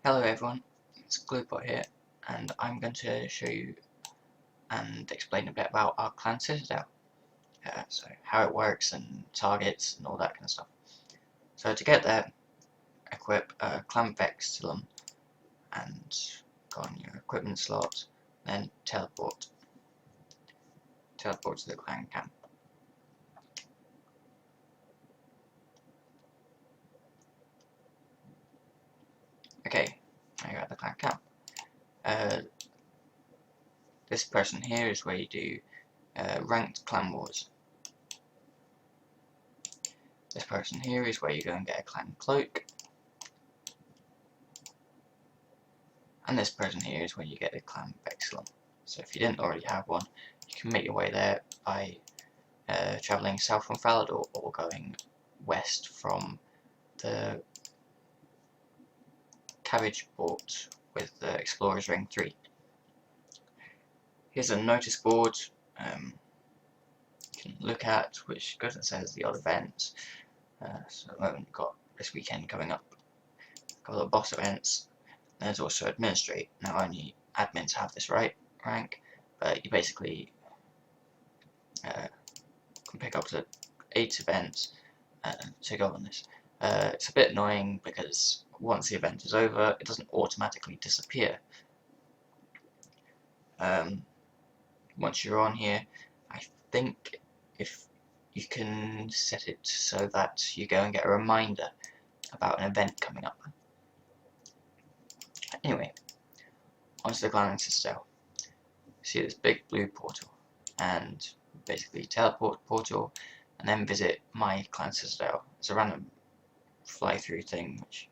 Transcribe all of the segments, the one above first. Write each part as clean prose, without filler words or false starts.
Hello everyone, it's Gluebot here, and I'm going to show you and explain a bit about our clan Citadel. So how it works and targets and all that kind of stuff. So to get there, equip a clan Vexillum and go on your equipment slot, then teleport to the clan camp. Okay, now you're at the clan camp. This person here is where you do ranked clan wars. This person here is where you go and get a clan cloak. And this person here is where you get a clan Vexillum. So if you didn't already have one, you can make your way there by travelling south from Falador or going west from the cabbage port with the Explorer's Ring 3. Here's a notice board you can look at, which goes and says the odd events. So at the moment we've got this weekend coming up, a couple of boss events. There's also administrate. Now only admins have this rank, but you basically can pick up to 8 events to go on this. It's a bit annoying because once the event is over, it doesn't automatically disappear. Once you're on here, I think if you can set it so that you go and get a reminder about an event coming up. Anyway, onto the clan Citadel. See this big blue portal, and basically teleport portal, and then visit my clan Citadel. It's a random fly-through thing, which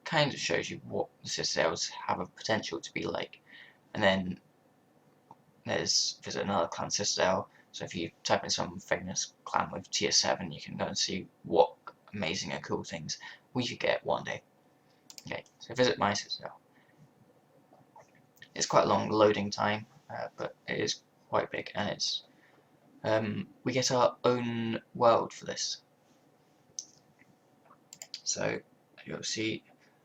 kind of shows you what the Citadels have a potential to be like. And then there's visit another clan Citadel. So if you type in some famous clan with tier 7, you can go and see what amazing and cool things we could get one day. Okay, so visit my Citadel. It's quite a long loading time, but it is quite big, and it's we get our own world for this. So you'll see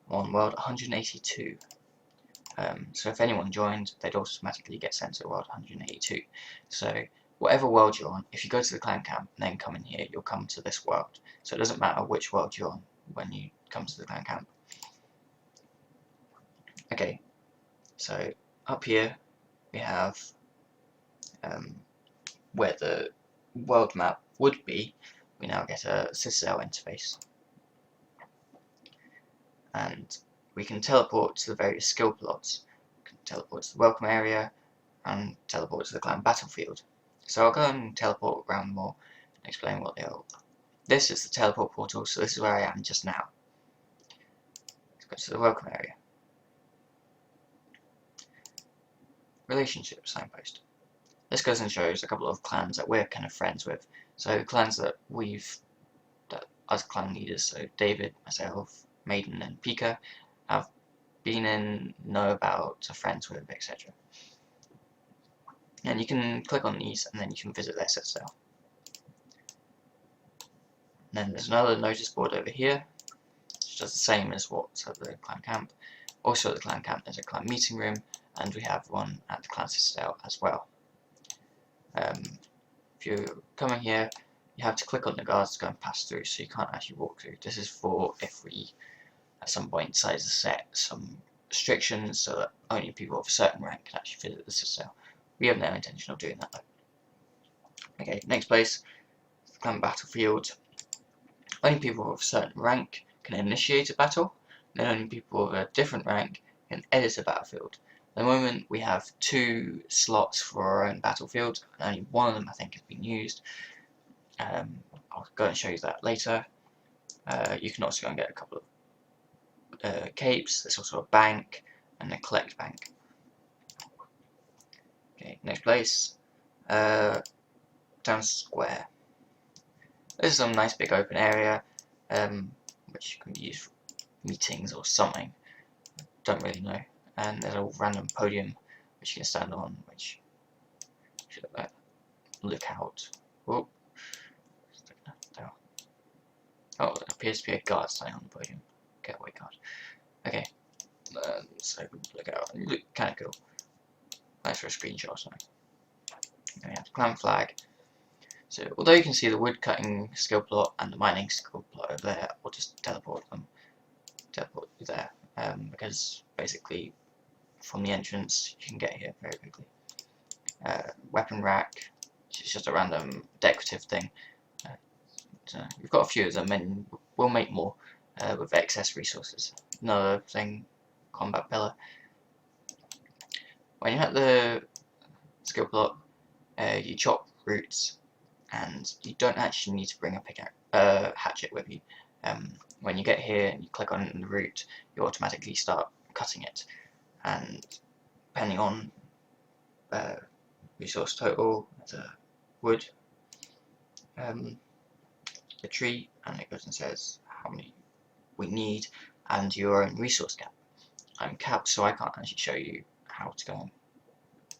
on world 182. So if anyone joined, they'd automatically get sent to world 182. So whatever world you're on, if you go to the clan camp and then come in here, you'll come to this world. So it doesn't matter which world you're on when you come to the clan camp. Okay, so up here we have where the world map would be. We now get a Citadel interface, and we can teleport to the various skill plots. We can teleport to the welcome area and teleport to the clan battlefield. So I'll go and teleport around more and explain what they are. This is the teleport portal, so this is where I am just now. Let's go to the welcome area. Relationship signpost. This goes and shows a couple of clans that we're kind of friends with. So clans that as clan leaders, so David, myself, Maiden and Pika, have been in, know about, are friends with, etc. And you can click on these and then you can visit their Citadel. And then there's another notice board over here, which does the same as what's at the clan camp. Also at the clan camp there's a clan meeting room, and we have one at the clan Citadel as well. If you're coming here, you have to click on the guards to go and pass through, so you can't actually walk through. This is for if we at some point decide to set some restrictions so that only people of a certain rank can actually visit the Citadel. We have no intention of doing that though. Okay, next place, the clan battlefield. Only people of a certain rank can initiate a battle, and then only people of a different rank can edit a battlefield. At the moment we have 2 slots for our own battlefield, and only one of them I think has been used. I'll go and show you that later. You can also go and get a couple of capes. There's also a bank and a collect bank. Okay, next place, town square. This is some nice big open area, which can be used for meetings or something. Don't really know. And there's a random podium which you can stand on, which should look out. Whoa. Oh, it appears to be a guard standing on the podium. Getaway guard. Okay. look kind of cool. Nice for a screenshot or something. Then we have the clan flag. So although you can see the wood cutting skill plot and the mining skill plot over there, I'll just teleport you there, because basically from the entrance you can get here very quickly. Weapon rack, which is just a random decorative thing. So we've got a few of them, and we'll make more with excess resources. Another thing, combat pillar. When you're at the skill plot, you chop roots, and you don't actually need to bring a hatchet with you. When you get here and you click on the root, you automatically start cutting it, and depending on resource total, there's a wood, a tree, and it goes and says how many we need and your own resource cap. I'm capped, so I can't actually show you how to go and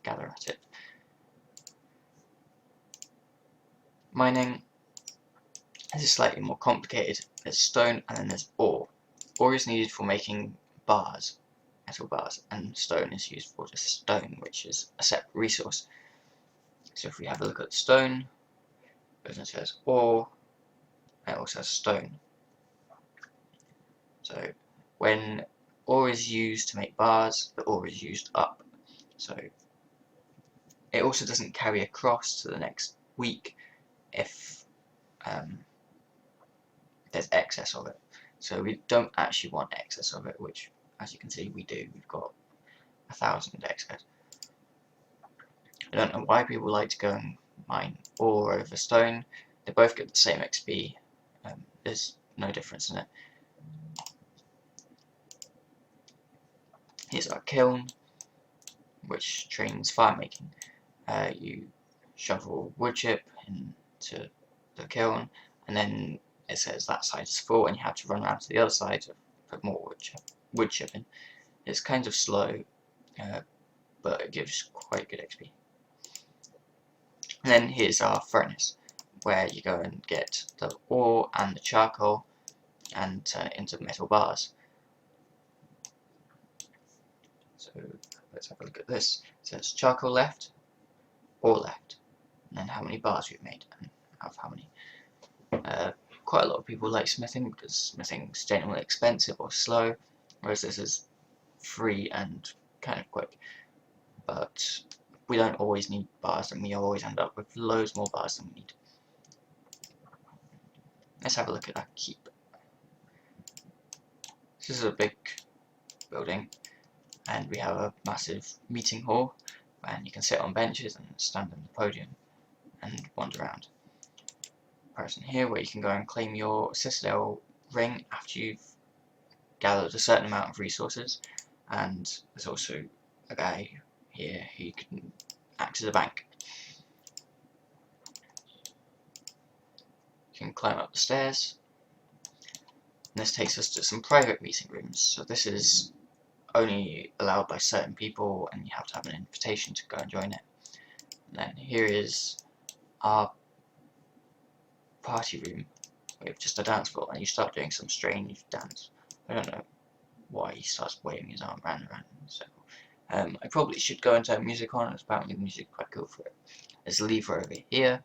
gather at it. Mining, this is slightly more complicated. There's stone and then there's ore. Ore is needed for making bars, metal bars, and stone is used for just stone, which is a separate resource. So if we have a look at the stone, it says ore, and it also says stone. So when ore is used to make bars, the ore is used up. So it also doesn't carry across to the next week if there's excess of it. So we don't actually want excess of it, which, as you can see, we do. We've got 1,000 excess. I don't know why people like to go and mine ore over stone. They both get the same XP. There's no difference in it. Here's our kiln, which trains fire making. You shovel wood chip into the kiln, and then it says that side is full, and you have to run around to the other side to put more wood chip in. It's kind of slow, but it gives quite good XP. And then here's our furnace, where you go and get the ore and the charcoal and turn it into metal bars. So let's have a look at this. It says charcoal left, ore left, and then how many bars we've made and of how many. Quite a lot of people like smithing because smithing is generally expensive or slow, whereas this is free and kind of quick. But we don't always need bars, and we always end up with loads more bars than we need. Let's have a look at our keep. This is a big building, and we have a massive meeting hall, and you can sit on benches and stand on the podium and wander around. Person here where you can go and claim your Citadel ring after you've gathered a certain amount of resources, and there's also a guy here who can act as a bank. You can climb up the stairs, and this takes us to some private meeting rooms. So this is only allowed by certain people, and you have to have an invitation to go and join it. And then here is our party room with just a dance floor, and you start doing some strange dance. I don't know why he starts waving his arm round and round in a circle. I probably should go and turn music on, as apparently the music is quite cool for it. There's a lever over here,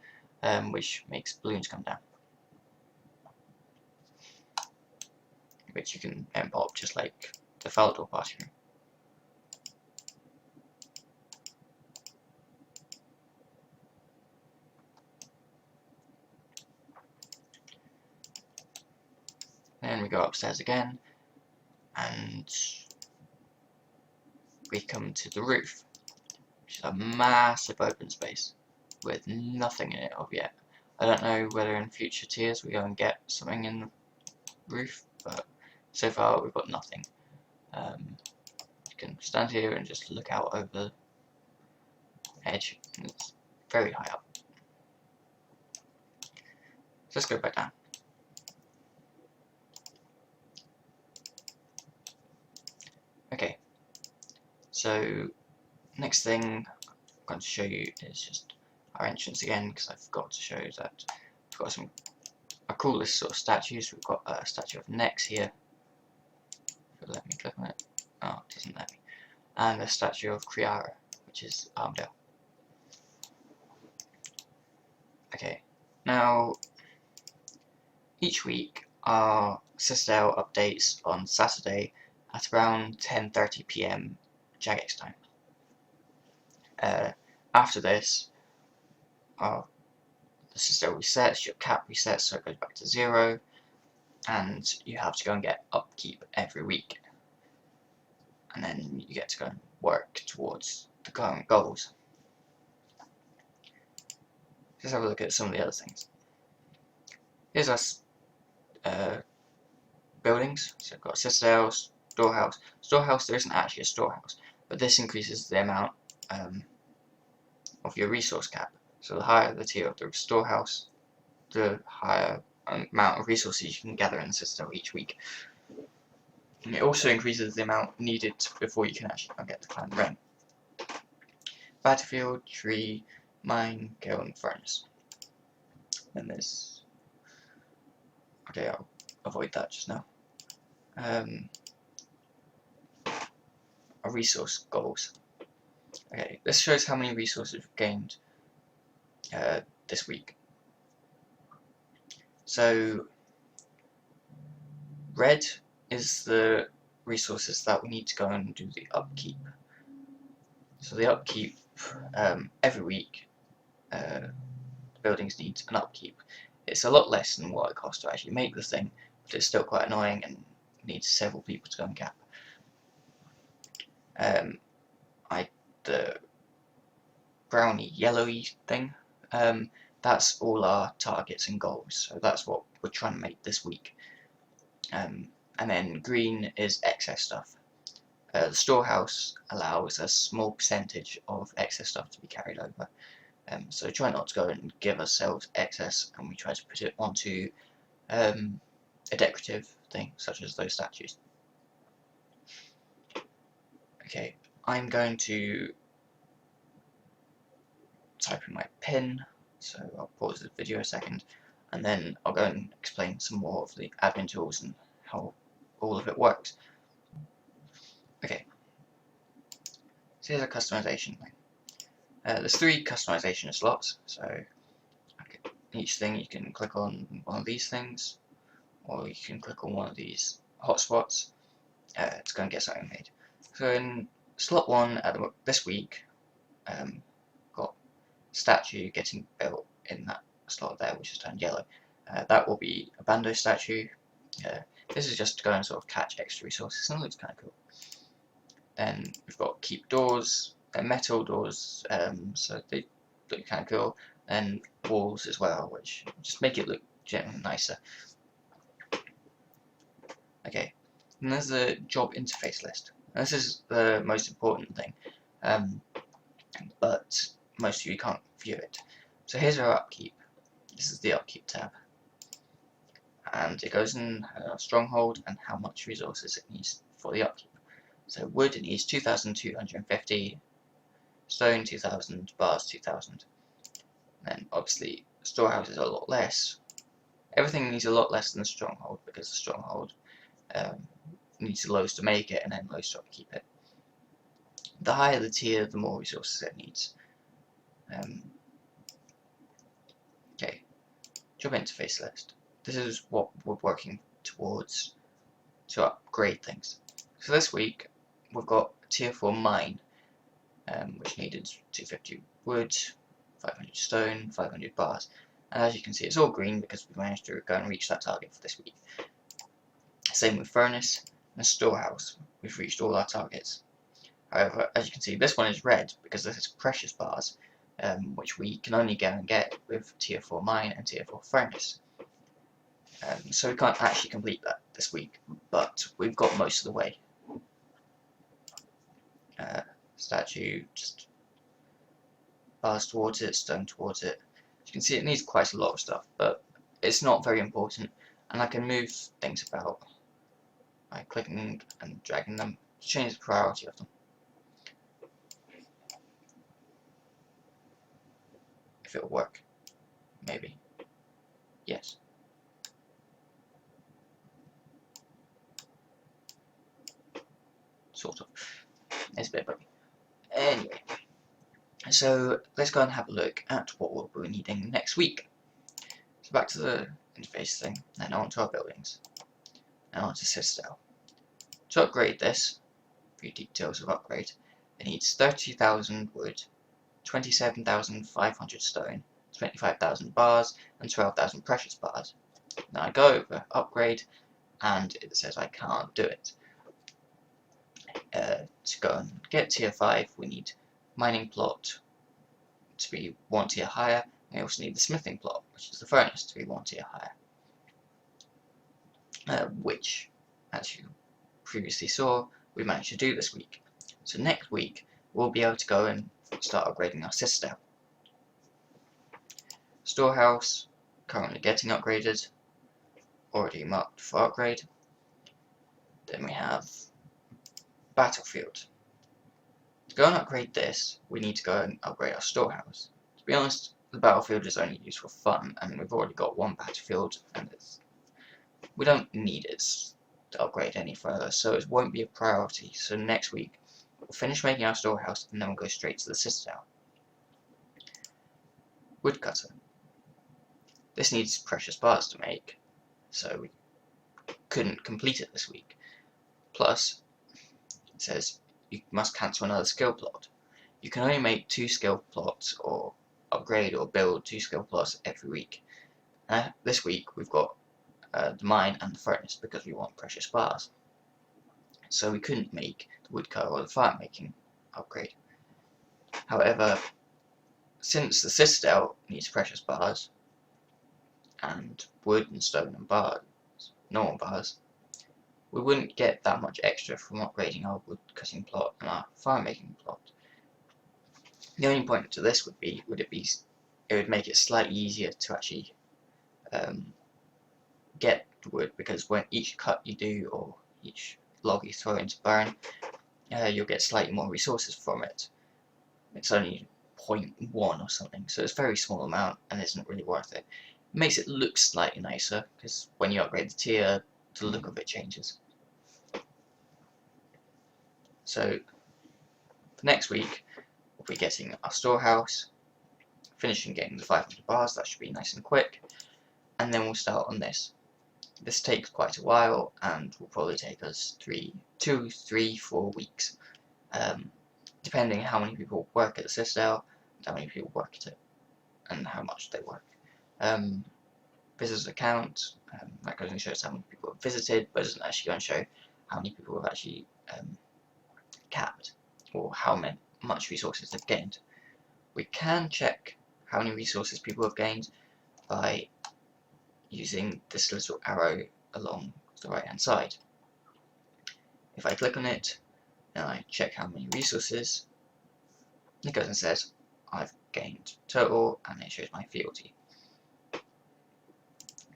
which makes balloons come down, which you can pop just like the Fealty party room. Then we go upstairs again, and we come to the roof, which is a massive open space with nothing in it of yet. I don't know whether in future tiers we go and get something in the roof, but so far we've got nothing. You can stand here and just look out over the edge, and it's very high up. So let's go back down. Okay, so next thing I'm going to show you is just our entrance again, because I forgot to show you that we've got some coolest sort of statues. We've got a statue of Nex here. If it'll let me click on it. Oh, it doesn't let me. and the statue of Kriara, which is Armdale. Okay, now each week our Citadel updates on Saturday at around 10:30 PM Jagex time. After this, the Citadel resets, your cap resets, so it goes back to 0, and you have to go and get upkeep every week. And then you get to go and work towards the current goals. Let's have a look at some of the other things. Here's our buildings. So we've got Citadel, Storehouse. Storehouse, there isn't actually a storehouse, but this increases the amount of your resource cap. So the higher the tier of the storehouse, the higher amount of resources you can gather in the Citadel each week. And it also increases the amount needed before you can actually get the clan rent. Battlefield, tree, mine, kiln, furnace. Then there's... okay, I'll avoid that just now. Our resource goals. Okay, this shows how many resources we've gained this week. So, red is the resources that we need to go and do the upkeep. So the upkeep, every week, the buildings need an upkeep. It's a lot less than what it costs to actually make the thing, but it's still quite annoying and needs several people to go and cap. The browny yellowy thing, that's all our targets and goals, so that's what we're trying to make this week. And then green is excess stuff. The storehouse allows a small percentage of excess stuff to be carried over, so try not to go and give ourselves excess, and we try to put it onto a decorative thing such as those statues. Okay, I'm going to type in my PIN, so I'll pause the video a second, and then I'll go and explain some more of the admin tools and how all of it works. Okay, so here's a customization thing. There's 3 customization slots, so each thing you can click on one of these things, or you can click on one of these hotspots to go and get something made. So in slot 1 this week, got statue getting built in that slot there, which is turned yellow. That will be a Bando statue. This is just to go and sort of catch extra resources, and it looks kind of cool. Then we've got keep doors. They're metal doors, so they look kind of cool. And walls as well, which just make it look generally nicer. Okay, and there's the job interface list. Now, this is the most important thing, but most of you can't view it. So here's our upkeep. This is the upkeep tab, and it goes in stronghold and how much resources it needs for the upkeep. So wood, it needs 2,250, stone 2,000, bars 2,000. Then obviously storehouse is a lot less. Everything needs a lot less than the stronghold, because the stronghold needs loads to make it and then loads to upkeep it. The higher the tier, the more resources it needs. Okay, job interface list. This is what we're working towards to upgrade things. So this week we've got a tier 4 mine, which needed 250 wood, 500 stone, 500 bars. And as you can see, it's all green because we managed to go and reach that target for this week. Same with furnace and storehouse. We've reached all our targets. However, as you can see, this one is red because this is precious bars, which we can only go and get with tier 4 mine and tier 4 furnace. So we can't actually complete that this week, but we've got most of the way. Statue, just bars towards it, stone towards it. As you can see, it needs quite a lot of stuff, but it's not very important, and I can move things about by clicking and dragging them to change the priority of them. If it'll work, maybe. Yes. Sort of. It's a bit buggy. Anyway, so let's go and have a look at what we'll be needing next week. So back to the interface thing, then on to our buildings, now on to Citadel. To upgrade this, a few details of upgrade, it needs 30,000 wood, 27,500 stone, 25,000 bars, and 12,000 precious bars. Now I go over upgrade, and it says I can't do it. To go and get tier 5, we need mining plot to be 1 tier higher, and we also need the smithing plot, which is the furnace, to be 1 tier higher. Which, as you previously saw, we managed to do this week. So next week, we'll be able to go and start upgrading our Citadel. Storehouse, currently getting upgraded, already marked for upgrade. Then we have Battlefield. To go and upgrade this, we need to go and upgrade our storehouse. To be honest, the battlefield is only used for fun, and we've already got one battlefield, and we don't need it to upgrade any further, so it won't be a priority. So next week, we'll finish making our storehouse, and then we'll go straight to the Citadel. Woodcutter. This needs precious bars to make, so we couldn't complete it this week. Plus, it says you must cancel another skill plot. You can only make 2 skill plots, or upgrade or build 2 skill plots every week. This week we've got the mine and the furnace because we want precious bars. So we couldn't make the woodcutter or the fire making upgrade. However, since the Citadel needs precious bars, and wood and stone and bars, normal bars, we wouldn't get that much extra from upgrading our wood cutting plot and our fire making plot. The only point to this would would make it slightly easier to actually get wood, because when each cut you do or each log you throw into burn, you'll get slightly more resources from it. It's only 0.1 or something, so it's a very small amount and isn't really worth it. It makes it look slightly nicer, because when you upgrade the tier, the look of it changes. So for next week, we'll be getting our storehouse, finishing getting the 500 bars. That should be nice and quick, and then we'll start on this. This takes quite a while and will probably take us 2, 3, 4 weeks, depending how many people work at the Citadel, how many people work at it, and how much they work. Visitors account, that goes and shows how many people have visited, but doesn't actually go and show how many people have actually capped, or how much resources they've gained. We can check how many resources people have gained by using this little arrow along the right hand side. If I click on it and I check how many resources, it goes and says I've gained total, and it shows my fealty.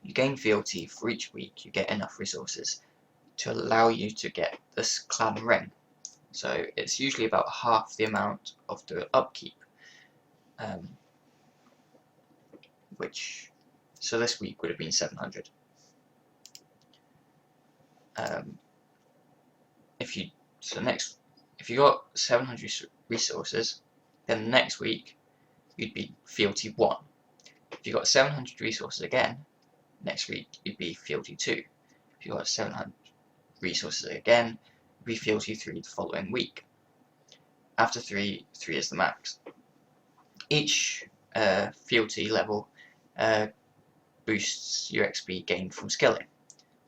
You gain fealty for each week. You get enough resources to allow you to get this clan ring. So it's usually about half the amount of the upkeep, so this week would have been 700. If you got 700 resources, then the next week you'd be fealty 1. If you got 700 resources again, next week you'd be fealty 2. If you got 700 resources again, you'd be fealty 3 the following week. After 3 is the max. Each fealty level boosts your XP gained from skilling.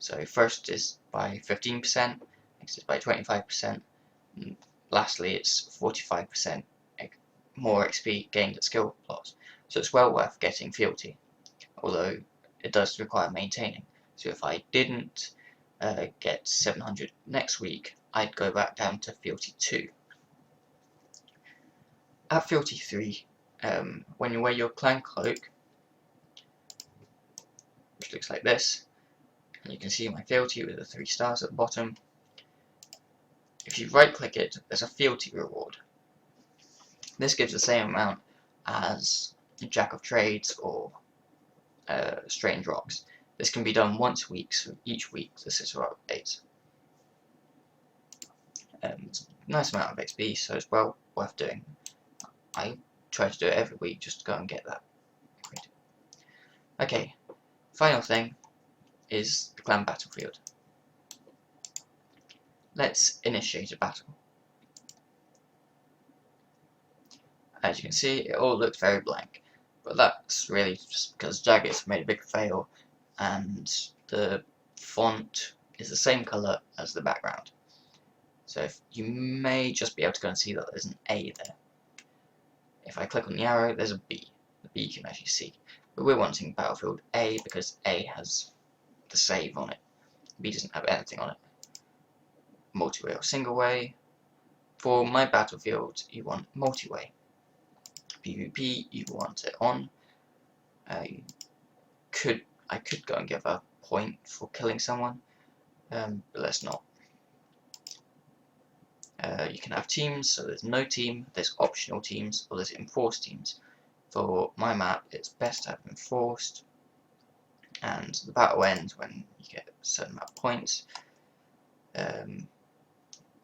So first is by 15%, next is by 25%, and lastly it's 45% more XP gained at skill plots. So it's well worth getting fealty, although it does require maintaining. So if I didn't get 700 next week, I'd go back down to fealty 2. At fealty 3, when you wear your clan cloak, which looks like this, and you can see my fealty with the 3 stars at the bottom. If you right click it, there's a fealty reward. This gives the same amount as Jack of Trades or Strange Rocks. This can be done once a week, so each week the Citadel updates. nice amount of XP, so it's well worth doing. I try to do it every week just to go and get that. Great. Okay, final thing is the clan battlefield. Let's initiate a battle. As you can see, it all looks very blank, but that's really just because Jaggers made a big fail and the font is the same colour as the background. So if you may just be able to go and see that there's an A there. If I click on the arrow, there's a B. The B you can actually see. But we're wanting Battlefield A because A has the save on it. B doesn't have anything on it. Multi-way or single-way. For my Battlefield, you want multi-way. PvP, you want it on. I could go and give a point for killing someone, but let's not. You can have teams, so there's no team, there's optional teams, or there's enforced teams. For my map, it's best to have enforced, and the battle ends when you get a certain amount of points,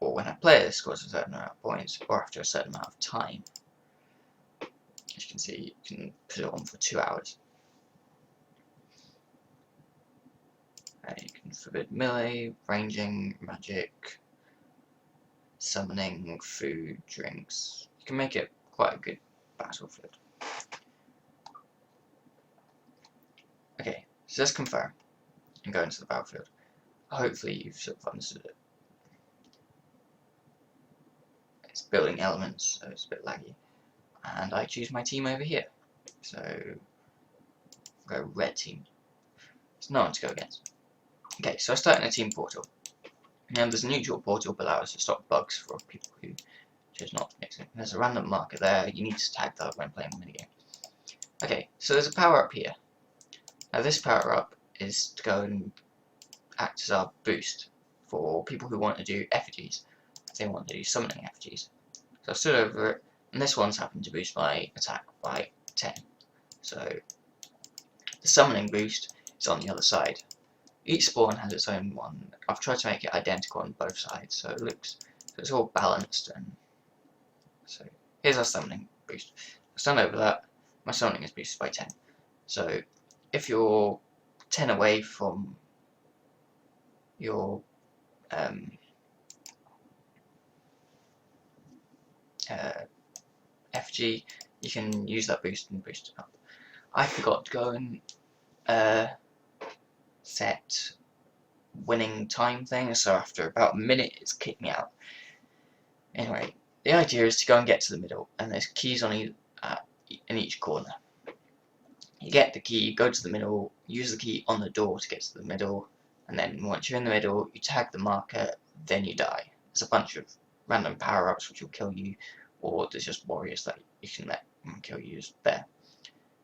or when a player scores a certain amount of points, or after a certain amount of time. As you can see, you can put it on for 2 hours. You can forbid melee, ranging, magic, summoning, food, drinks. You can make it quite a good battlefield. Okay, so let's confirm and go into the battlefield. Hopefully you've sort of understood it. It's building elements, so it's a bit laggy. And I choose my team over here. So go red team. There's no one to go against. Okay, so I start in a team portal. And there's a neutral portal below us to stop bugs for people who choose not to mix it. There's a random marker there, you need to tag that when playing the minigame. Okay, so there's a power up here. Now this power up is to go and act as our boost for people who want to do effigies. If they want to do summoning effigies. So I stood over it, and this one's happened to boost my attack by 10. So the summoning boost is on the other side. Each spawn has its own one. I've tried to make it identical on both sides, so it's all balanced. And so here's our summoning boost. I stand over that. My summoning is boosted by 10. So if you're 10 away from your FG, you can use that boost and boost it up. I forgot to go and set winning time thing, so after about a minute it's kicked me out. Anyway, the idea is to go and get to the middle, and there's keys on in each corner. You get the key, go to the middle, use the key on the door to get to the middle, and then once you're in the middle, you tag the marker, then you die. There's a bunch of random power-ups which will kill you, or there's just warriors that you can let kill you there.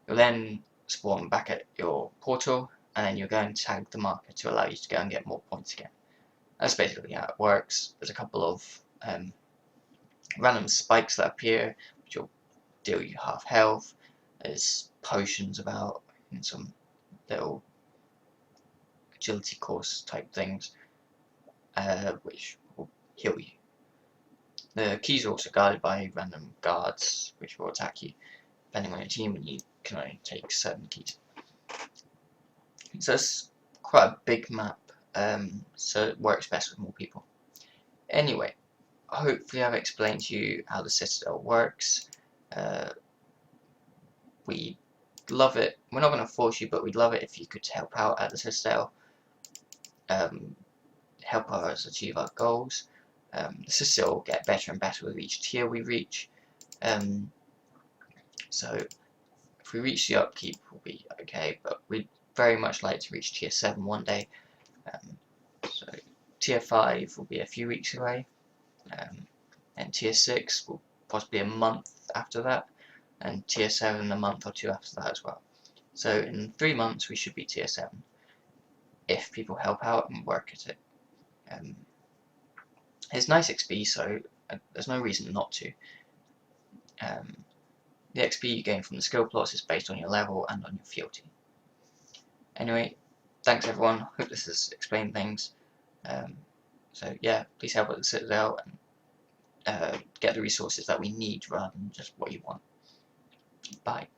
You'll then spawn back at your portal, and then you're going to tag the marker to allow you to go and get more points again. That's basically how it works. There's a couple of random spikes that appear, which will deal you half health. There's potions about, and some little agility course type things, which will heal you. The keys are also guarded by random guards, which will attack you, depending on your team, and you can only take certain keys. So it's quite a big map, so it works best with more people. Anyway, hopefully I've explained to you how the Citadel works. We love it. We're not going to force you, but we'd love it if you could help out at the Citadel. Help us achieve our goals. The Citadel will get better and better with each tier we reach. So if we reach the upkeep, we'll be okay, but we'd very much like to reach tier 7 one day. So tier 5 will be a few weeks away, and tier 6 will possibly a month after that, and tier 7 a month or 2 after that as well. So in 3 months we should be tier 7 if people help out and work at it. It's nice XP, so there's no reason not to. The XP you gain from the skill plots is based on your level and on your fealty. Anyway, thanks everyone, hope this has explained things. So yeah, please help with the Citadel, and get the resources that we need rather than just what you want. Bye.